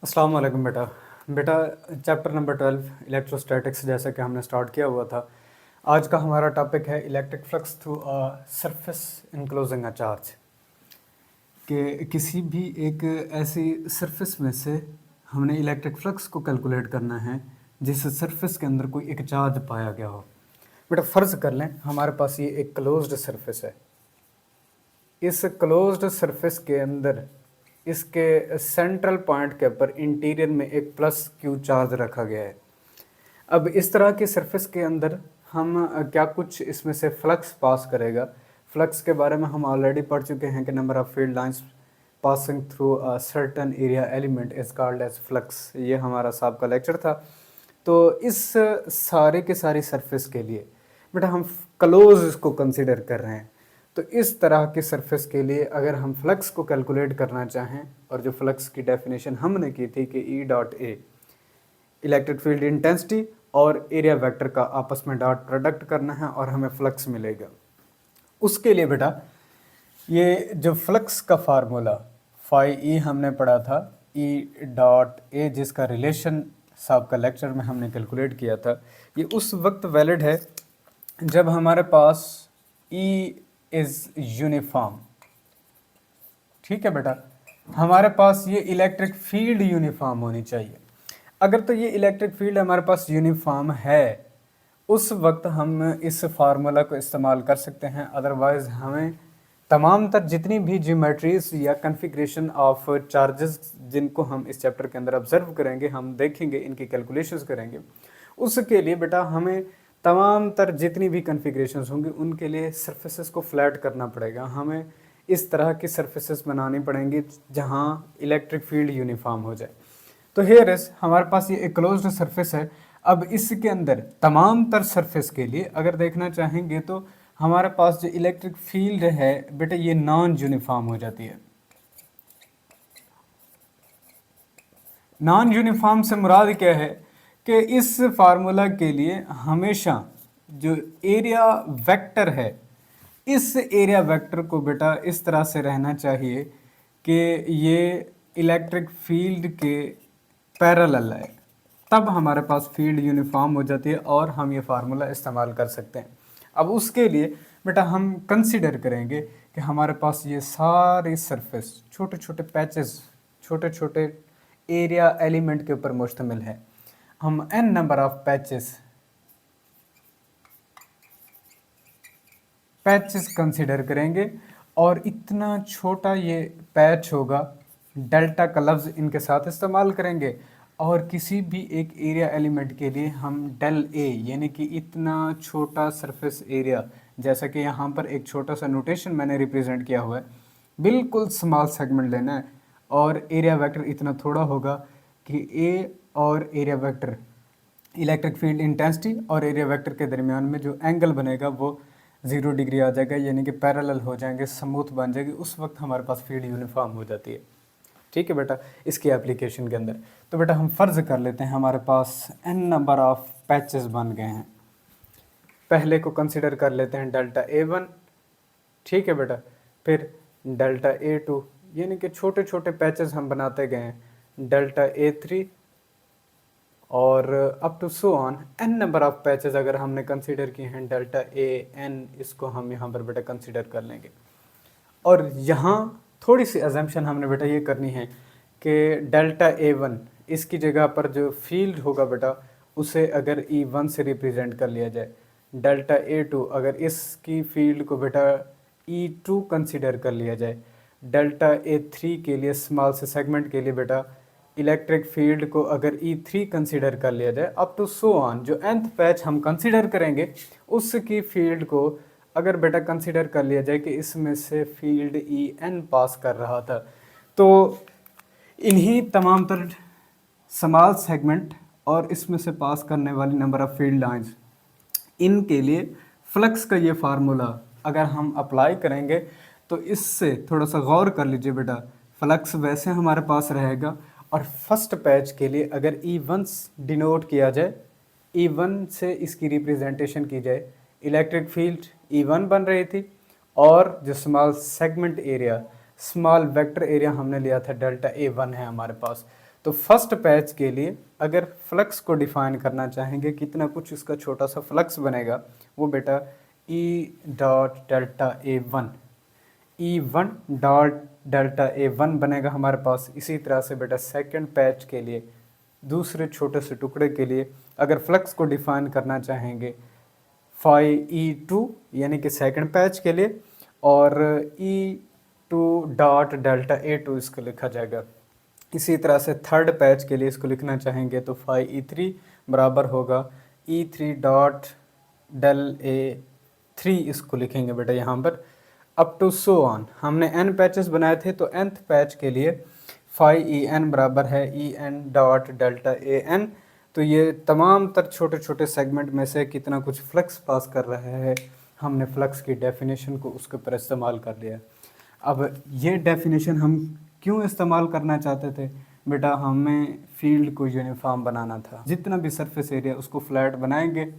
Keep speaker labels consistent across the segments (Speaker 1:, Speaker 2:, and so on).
Speaker 1: अस्सलाम वालेकुम बेटा। बेटा, चैप्टर नंबर 12 इलेक्ट्रोस्टैटिक्स जैसा कि हमने स्टार्ट किया हुआ था। आज का हमारा टॉपिक है electric flux through a surface enclosing a charge. कि किसी भी एक ऐसी सरफेस में से हमने इलेक्ट्रिक फ्लक्स को कैलकुलेट करना है जिस सरफेस के अंदर कोई एक चार्ज पाया गया हो। बेटा फ़र्ज़ कर लें हमारे पास ये एक क्लोज्ड सरफेस है। इस क्लोज्ड सरफेस के अंदर इसके सेंट्रल पॉइंट के ऊपर इंटीरियर में एक प्लस क्यू चार्ज रखा गया है। अब इस तरह की सरफेस के अंदर हम क्या कुछ इसमें से फ्लक्स पास करेगा। फ्लक्स के बारे में हम ऑलरेडी पढ़ चुके हैं कि number of field lines passing through a certain area element is called as flux. ये हमारा साहब का लेक्चर था। तो इस सारे के सारी सरफेस के लिए बेटा हम क्लोज इसको कंसिडर कर रहे हैं। तो इस तरह के सरफेस के लिए अगर हम फ्लक्स को कैलकुलेट करना चाहें, और जो फ्लक्स की डेफिनेशन हमने की थी कि E dot A electric field intensity और एरिया वेक्टर का आपस में डॉट प्रोडक्ट करना है और हमें फ्लक्स मिलेगा। उसके लिए बेटा ये जो फ्लक्स का फार्मूला फाई ई हमने पढ़ा था, ई डॉट ए, जिसका रिलेशन साहब का लेक्चर में हमने कैलकुलेट किया था, ये उस वक्त वैलिड है जब हमारे पास ई इज़ यूनिफॉर्म। ठीक है बेटा, हमारे पास ये इलेक्ट्रिक फील्ड यूनिफॉर्म होनी चाहिए। अगर तो ये इलेक्ट्रिक फील्ड हमारे पास यूनिफॉर्म है उस वक्त हम इस फार्मूला को इस्तेमाल कर सकते हैं। अदरवाइज हमें तमाम तर जितनी भी ज्योमेट्रीज या कन्फिग्रेशन ऑफ चार्जेस जिनको हम इस चैप्टर के अंदर ऑब्जर्व करेंगे, हम देखेंगे, इनकी कैलकुलेशंस करेंगे, उसके लिए बेटा हमें तमाम तर जितनी भी कन्फिग्रेशंस होंगी उनके लिए सरफेसेस को फ्लैट करना पड़ेगा। हमें इस तरह की सरफेसेस बनानी पड़ेंगी जहां इलेक्ट्रिक फील्ड यूनिफॉर्म हो जाए। तो हेयर इज हमारे पास ये एक क्लोज्ड सरफेस है। अब इसके अंदर तमाम तर सरफेस के लिए अगर देखना चाहेंगे तो हमारे पास जो इलेक्ट्रिक फील्ड है बेटा ये नॉन यूनिफॉर्म हो जाती है। नॉन यूनिफॉर्म से मुराद क्या है कि इस फार्मूला के लिए हमेशा जो एरिया वेक्टर है, इस एरिया वेक्टर को बेटा इस तरह से रहना चाहिए कि ये इलेक्ट्रिक फील्ड के पैरेलल है। तब हमारे पास फील्ड यूनिफॉर्म हो जाती है और हम ये फार्मूला इस्तेमाल कर सकते हैं। अब उसके लिए बेटा हम कंसिडर करेंगे कि हमारे पास ये सारी सरफेस छोटे छोटे पैचेस, छोटे छोटे एरिया एलिमेंट के ऊपर मुश्तमिल है। हम n number of patches consider करेंगे और इतना छोटा ये पैच होगा, डेल्टा का लफ्ज़ इनके साथ इस्तेमाल करेंगे और किसी भी एक एरिया एलिमेंट के लिए हम डेल ए यानी कि इतना छोटा सरफेस एरिया, जैसा कि यहाँ पर एक छोटा सा नोटेशन मैंने रिप्रेजेंट किया हुआ है, बिल्कुल स्मॉल सेगमेंट लेना है और एरिया वेक्टर इतना थोड़ा होगा कि ए और area vector electric field intensity और एरिया वेक्टर के दरमियान में जो एंगल बनेगा वो 0 डिग्री आ जाएगा, यानी कि पैरेलल हो जाएंगे, स्मूथ बन जाएगी। उस वक्त हमारे पास फील्ड यूनिफॉर्म हो जाती है। ठीक है बेटा, इसकी एप्लीकेशन के अंदर तो बेटा हम फ़र्ज़ कर लेते हैं हमारे पास n नंबर ऑफ पैचेस बन गए हैं। पहले को कंसिडर कर लेते हैं डेल्टा A1। ठीक है बेटा, फिर डेल्टा A2, यानी कि छोटे छोटे पैचेस हम बनाते गए हैं, डेल्टा A3 और up to so on n number of patches अगर हमने कंसीडर किए हैं, डेल्टा AN, इसको हम यहाँ पर बेटा कंसीडर कर लेंगे। और यहाँ थोड़ी सी अजम्पशन हमने बेटा ये करनी है कि डेल्टा A1 इसकी जगह पर जो फील्ड होगा बेटा उसे अगर E1 से रिप्रेजेंट कर लिया जाए, डेल्टा A2 अगर इसकी फील्ड को बेटा E2 कंसीडर कर लिया जाए, डेल्टा A3 के लिए स्मॉल से सेगमेंट के लिए बेटा इलेक्ट्रिक फील्ड को अगर E3 कंसीडर कर लिया जाए, अप टू सो ऑन जो nth पैच हम कंसीडर करेंगे उसकी फील्ड को अगर बेटा कंसीडर कर लिया जाए कि इसमें से फील्ड EN पास कर रहा था, तो इन्हीं तमाम तर स्मॉल सेगमेंट और इसमें से पास करने वाली नंबर ऑफ फील्ड लाइंस, इनके लिए फ्लक्स का ये फार्मूला अगर हम अप्लाई करेंगे तो इससे थोड़ा सा गौर कर लीजिए बेटा। फ्लक्स वैसे हमारे पास रहेगा और फर्स्ट पैच के लिए अगर E1 डिनोट किया जाए, E1 से इसकी रिप्रेजेंटेशन की जाए, इलेक्ट्रिक फील्ड E1 बन रही थी और जो small segment area, small vector area हमने लिया था डेल्टा A1 है हमारे पास, तो फर्स्ट पैच के लिए अगर फ्लक्स को डिफाइन करना चाहेंगे, कितना कुछ इसका छोटा सा फ्लक्स बनेगा, वो बेटा E dot delta A1, E1 dot delta A1 बनेगा हमारे पास। इसी तरह से बेटा सेकंड पैच के लिए, दूसरे छोटे से टुकड़े के लिए अगर फ्लक्स को डिफाइन करना चाहेंगे फाई E2 यानी कि सेकंड पैच के लिए, और E2 डॉट डेल्टा A2 इसको लिखा जाएगा। इसी तरह से थर्ड पैच के लिए इसको लिखना चाहेंगे तो फाई E3 बराबर होगा E3 डॉट डेल A3 इसको लिखेंगे बेटा यहाँ पर, अप टू सो ऑन। हमने n पैचेस बनाए थे तो nth पैच के लिए फाई En बराबर है En डॉट डेल्टा An। तो ये तमाम तर छोटे छोटे सेगमेंट में से कितना कुछ फ्लक्स पास कर रहा है, हमने फ्लक्स की डेफिनेशन को उसके ऊपर इस्तेमाल कर लिया। अब ये डेफिनेशन हम क्यों इस्तेमाल करना चाहते थे बेटा, हमें फील्ड को यूनिफॉर्म बनाना था। जितना भी सरफेस एरिया उसको फ्लैट बनाएंगे,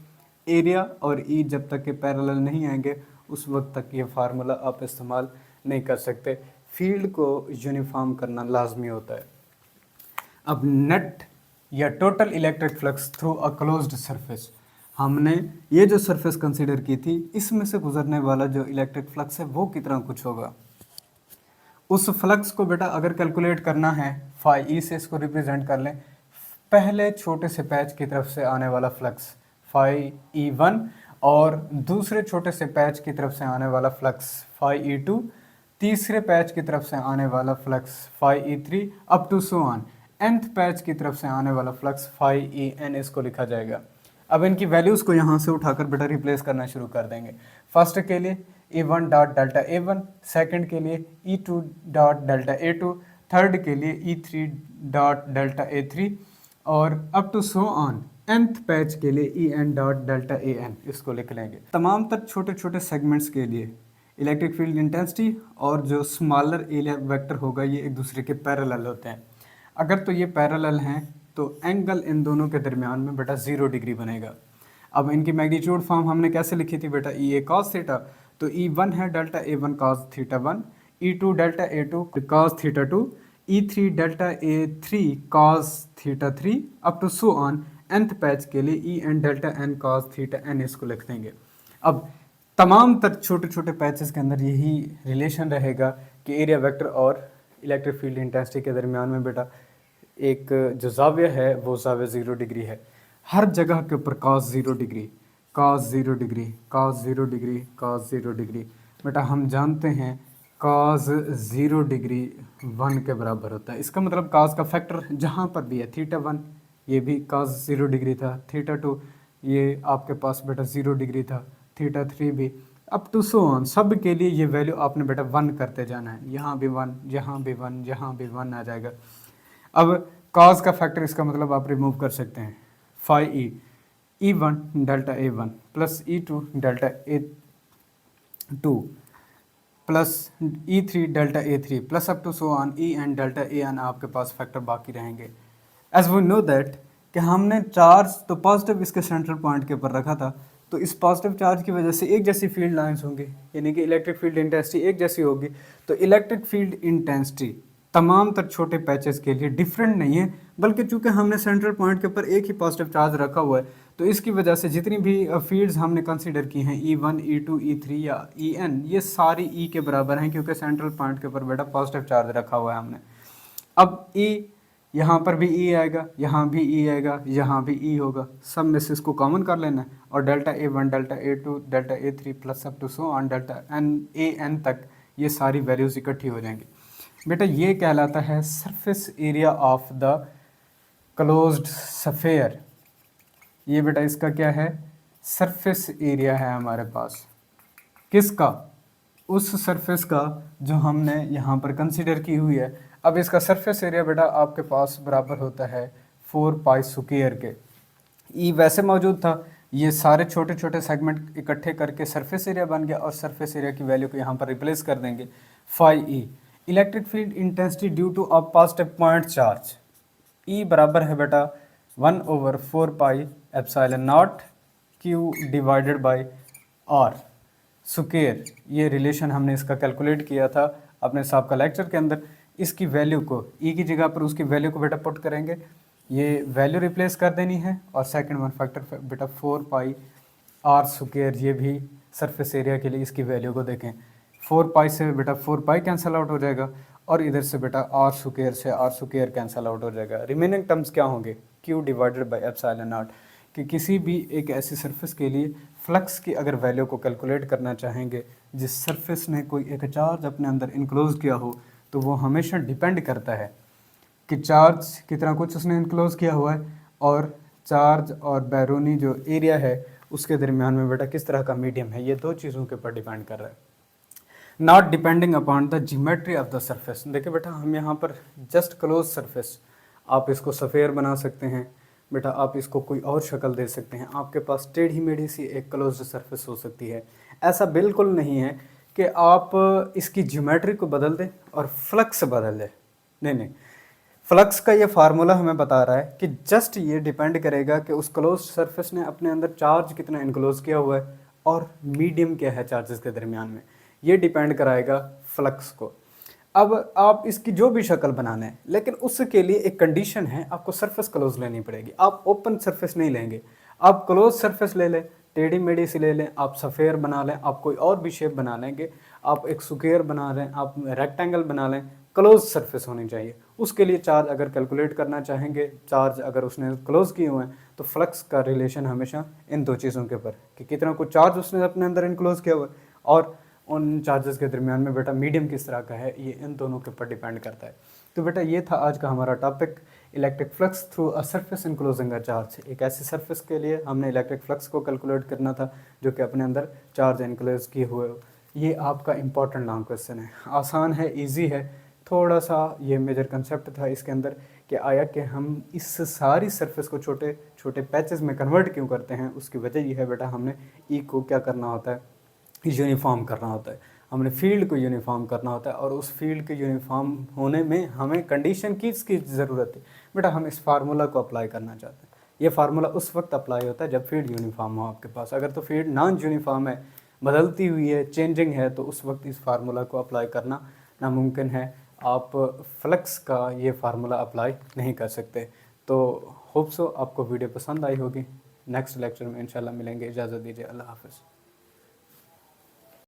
Speaker 1: एरिया और ई जब तक के पैरेलल नहीं आएंगे उस वक्त तक ये फार्मूला आप इस्तेमाल नहीं कर सकते। फील्ड को यूनिफॉर्म करना लाजमी होता है। अब नेट या total electric flux through a closed surface, हमने ये जो सरफेस कंसीडर की थी, इसमें से गुजरने वाला जो इलेक्ट्रिक फ्लक्स है वो कितना कुछ होगा। उस फ्लक्स को बेटा अगर कैलकुलेट करना है, फाई ई से इसको रिप्रेजेंट कर लें। पहले छोटे से पैच की तरफ से आने वाला फ्लक्स फाई E1 और दूसरे छोटे से पैच की तरफ से आने वाला फ्लक्स फाई E2, तीसरे पैच की तरफ से आने वाला flux phi E3 up to so on. nth patch की तरफ से आने वाला फ्लक्स फाई En इसको लिखा जाएगा। अब इनकी वैल्यूज़ को यहाँ से उठाकर बेटा रिप्लेस करना शुरू कर देंगे। फर्स्ट के लिए E1 dot delta A1, second के लिए E2 dot delta A2, third के लिए E3 डॉट डेल्टा A3 और up to so on nth patch के लिए En डॉट डेल्टा An इसको लिख लेंगे। तमाम तर छोटे छोटे सेगमेंट्स के लिए इलेक्ट्रिक फील्ड इंटेंसिटी और जो स्मॉलर एरिया वेक्टर होगा ये एक दूसरे के पैरेलल होते हैं। अगर तो ये पैरेलल हैं तो एंगल इन दोनों के दरमियान में बेटा 0 डिग्री बनेगा। अब इनकी मैग्नीट्यूड फॉर्म हमने कैसे लिखी थी बेटा, E a cos थीटा, तो E1 है delta A1 cos theta 1, E2 delta A2 cos theta 2, E3 delta A3 cos theta 3 up to so on nth patch के लिए En delta n cos theta n इसको लिख देंगे। अब तमाम तर छोटे छोटे पैचेस के अंदर यही रिलेशन रहेगा कि एरिया वेक्टर और इलेक्ट्रिक फील्ड इंटेंसिटी के दरमियान में बेटा एक जो जाविया है वो जाविया 0 डिग्री है। हर जगह के ऊपर cos 0 degree, cos 0 degree, cos 0 degree, cos 0 degree. बेटा हम जानते हैं cos 0 डिग्री 1 के बराबर होता है। इसका मतलब cos का फैक्टर जहाँ पर भी है, थीटा 1 ये भी cos 0 डिग्री था, थीटा 2 ये आपके पास बेटा 0 डिग्री था, थीटा 3 भी, अप टू सो ऑन। सब के लिए ये वैल्यू आपने बेटा 1 करते जाना है। यहाँ भी 1, यहाँ भी 1, यहाँ भी 1 आ जाएगा। अब cos का फैक्टर इसका मतलब आप रिमूव कर सकते हैं। Phi E1 delta A1 plus E2 delta A2 plus E3 delta A3 plus up to so on En delta An आपके पास फैक्टर बाकी रहेंगे। एज वी नो दैट कि हमने चार्ज तो पॉजिटिव इसके सेंट्रल पॉइंट के ऊपर रखा था, तो इस पॉजिटिव चार्ज की वजह से एक जैसी फील्ड लाइंस होंगी, यानी कि इलेक्ट्रिक फील्ड इंटेंसिटी एक जैसी होगी। तो इलेक्ट्रिक फील्ड इंटेंसिटी तमाम तर छोटे पैचेस के लिए डिफरेंट नहीं है, बल्कि चूंकि हमने सेंट्रल पॉइंट के ऊपर एक ही पॉजिटिव चार्ज रखा हुआ है, तो इसकी वजह से जितनी भी फील्ड्स हमने कंसीडर की हैं E1, E2, E3 या En, ये सारी E के बराबर हैं क्योंकि सेंट्रल पॉइंट के ऊपर बेटा पॉजिटिव चार्ज रखा हुआ है हमने। अब E यहाँ पर भी E आएगा, यहाँ भी E आएगा, यहाँ भी E होगा, सब में से इसको कॉमन कर लेना है और delta A1, delta A2, delta A3 plus up to so on delta An तक ये सारी वैल्यूज़ इकट्ठी हो जाएंगी। बेटा ये कहलाता है surface area of the closed sphere. ये बेटा इसका क्या है, सरफेस एरिया है हमारे पास। किसका, उस सरफेस का जो हमने यहाँ पर कंसीडर की हुई है। अब इसका सरफेस एरिया बेटा आपके पास बराबर होता है 4 पाई स्क्वायर के। ई वैसे मौजूद था, ये सारे छोटे छोटे सेगमेंट इकट्ठे करके सरफेस एरिया बन गया और सरफेस एरिया की वैल्यू को यहाँ पर रिप्लेस कर देंगे phi E. Electric field intensity due to a positive point charge, E बराबर है बेटा 1/4 pi epsilon naught Q divided by R square. ये रिलेशन हमने इसका कैलकुलेट किया था अपने साहब का लेक्चर के अंदर। इसकी वैल्यू को ई की जगह पर उसकी वैल्यू को बेटा पुट करेंगे, ये वैल्यू रिप्लेस कर देनी है, और सेकंड वन फैक्टर बेटा 4 पाई आर स्क्वायर, ये भी सरफेस एरिया के लिए इसकी वैल्यू को देखें। 4 पाई से बेटा 4 पाई कैंसिल आउट हो जाएगा, और इधर से बेटा आर स्क्वायर से आर स्क्वायर कैंसिल आउट हो जाएगा। रिमेनिंग टर्म्स क्या होंगे, Q divided by epsilon not. कि किसी भी एक ऐसी सरफेस के लिए फ्लक्स की अगर वैल्यू को कैलकुलेट करना चाहेंगे जिस सरफेस ने कोई एक चार्ज अपने अंदर इनक्लोज किया हो, तो वो हमेशा डिपेंड करता है कि चार्ज कितना कुछ उसने इनक्लोज किया हुआ है, और चार्ज और बैरोनी जो एरिया है उसके दरमियान में बेटा किस तरह का मीडियम है, ये दो चीज़ों के ऊपर डिपेंड कर रहा है, not depending upon the geometry of the surface. देखिए बेटा हम यहाँ पर जस्ट क्लोज सरफेस, आप इसको सफ़ेयर बना सकते हैं बेटा, आप इसको कोई और शक्ल दे सकते हैं, आपके पास टेढ़ी मेढ़ी सी एक क्लोज सरफेस हो सकती है। ऐसा बिल्कुल नहीं है कि आप इसकी ज्योमेट्री को बदल दें और फ्लक्स बदल दें, नहीं नहीं, फ्लक्स का ये फार्मूला हमें बता रहा है कि जस्ट ये डिपेंड करेगा कि उस क्लोज सरफेस ने अपने अंदर चार्ज कितना इनक्लोज किया हुआ है और मीडियम क्या है चार्जेस के दरमियान में, ये डिपेंड कराएगा फ्लक्स को। अब आप इसकी जो भी शक्ल बनाना है, लेकिन उसके लिए एक कंडीशन है, आपको सरफेस क्लोज लेनी पड़ेगी। आप ओपन सरफेस नहीं लेंगे, आप क्लोज सरफेस ले लें, टेढ़ी मेढ़ी से ले लें, आप सफ़ेयर बना लें, आप कोई और भी शेप बना लेंगे, आप एक स्क्वायर बना लें, आप रेक्टेंगल बना लें, क्लोज सरफेस होनी चाहिए। उसके लिए चार्ज अगर कैलकुलेट करना चाहेंगे, चार्ज अगर उसने क्लोज किए हुए हैं, तो फ्लक्स का रिलेशन हमेशा इन दो चीज़ों के ऊपर कि कितना कुछ चार्ज उसने अपने अंदर इनक्लोज किया हुआ है और उन चार्जेस के दरमियान में बेटा मीडियम किस तरह का है, ये इन दोनों के ऊपर डिपेंड करता है। तो बेटा ये था आज का हमारा topic, electric flux through a surface enclosing a charge. एक ऐसी सरफेस के लिए हमने इलेक्ट्रिक फ्लक्स को कैलकुलेट करना था जो कि अपने अंदर चार्ज इनक्लोज किए हुए हो। ये आपका इंपॉर्टेंट लॉन्ग क्वेश्चन है, आसान है, ईजी है, थोड़ा सा ये मेजर कंसेप्ट था इसके अंदर कि आया कि हम इस सारी सरफेस को छोटे छोटे पैचेस में कन्वर्ट क्यों करते हैं। उसकी वजह ये है बेटा, हमने ई को क्या करना होता है, यूनिफॉर्म करना होता है, हमने फील्ड को यूनिफॉर्म करना होता है, और उस फील्ड के यूनिफॉर्म होने में हमें कंडीशन किसकी ज़रूरत है बेटा, हम इस फार्मूला को अप्लाई करना चाहते हैं। ये फार्मूला उस वक्त अप्लाई होता है जब फील्ड यूनिफॉर्म हो आपके पास। अगर तो फील्ड नॉन यूनिफॉर्म है, बदलती हुई है, चेंजिंग है, तो उस वक्त इस फार्मूला को अप्लाई करना नामुमकिन है, आप फ्लक्स का ये फार्मूला अप्लाई नहीं कर सकते। तो होप सो आपको वीडियो पसंद आई होगी। नेक्स्ट लेक्चर में इंशाल्लाह मिलेंगे, इजाज़त दीजिए, अल्लाह हाफ़िज़।